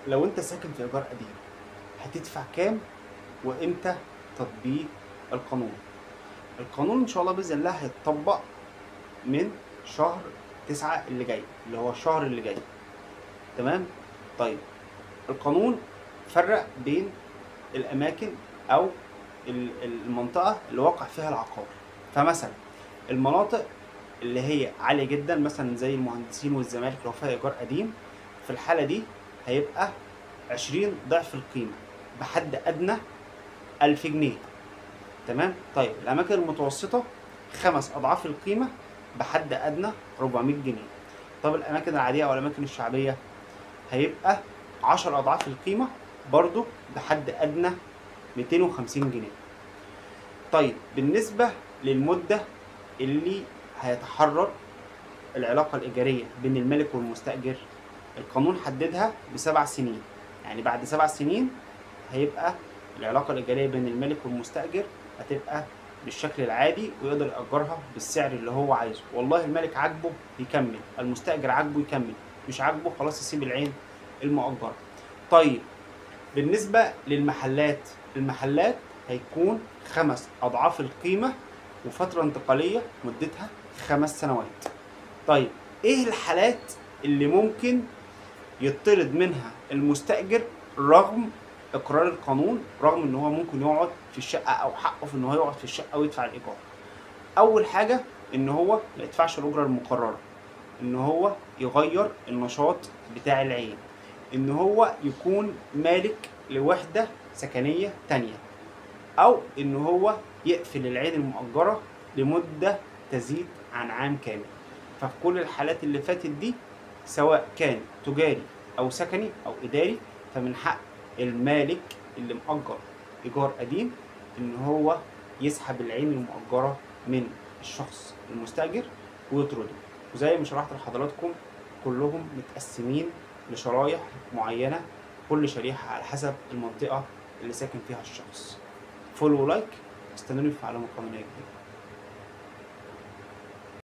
لو انت ساكن في ايجار قديم هتدفع كام، وامتى تطبيق القانون؟ القانون ان شاء الله باذن الله هيتطبق من شهر 9 اللي جاي، اللي هو الشهر اللي جاي. تمام. طيب، القانون فرق بين الاماكن او المنطقه اللي وقع فيها العقار. فمثلا المناطق اللي هي عاليه جدا مثلا زي المهندسين والزمالك لو فيها ايجار قديم، في الحاله دي هيبقى 20 ضعف القيمه بحد ادنى 1000 جنيه. تمام. طيب الاماكن المتوسطه 5 اضعاف القيمه بحد ادنى 400 جنيه. طب الاماكن العاديه او الاماكن الشعبيه هيبقى 10 اضعاف القيمه برضو بحد ادنى 250 جنيه. طيب بالنسبه للمده اللي هيتحرر العلاقه الايجاريه بين المالك والمستاجر، القانون حددها ب7 سنين. يعني بعد 7 سنين هيبقى العلاقه الايجاريه بين المالك والمستاجر هتبقى بالشكل العادي، ويقدر يأجرها بالسعر اللي هو عايزه. والله المالك عاجبه يكمل، المستأجر عاجبه يكمل، مش عاجبه خلاص يسيب العين المؤجرة. طيب بالنسبة للمحلات، المحلات هيكون 5 أضعاف القيمة وفترة انتقالية مدتها 5 سنوات. طيب ايه الحالات اللي ممكن يطرد منها المستأجر رغم اقرار القانون، رغم ان هو ممكن يقعد في الشقه او حقه في ان هو يقعد في الشقه ويدفع الايجار؟ اول حاجه ان هو ما يدفعش الاجره المقرره، ان هو يغير النشاط بتاع العين، ان هو يكون مالك لوحده سكنيه تانية، او ان هو يقفل العين المؤجره لمده تزيد عن عام كامل. ففي كل الحالات اللي فاتت دي سواء كان تجاري او سكني او اداري، فمن حق المالك اللي مؤجر ايجار قديم ان هو يسحب العين المؤجره من الشخص المستاجر ويطرده. وزي ما شرحت لحضراتكم كلهم متقسمين لشرايح معينه، كل شريحه على حسب المنطقه اللي ساكن فيها الشخص. فولو ولايك، استنوني في معلومه قانونيه جديده.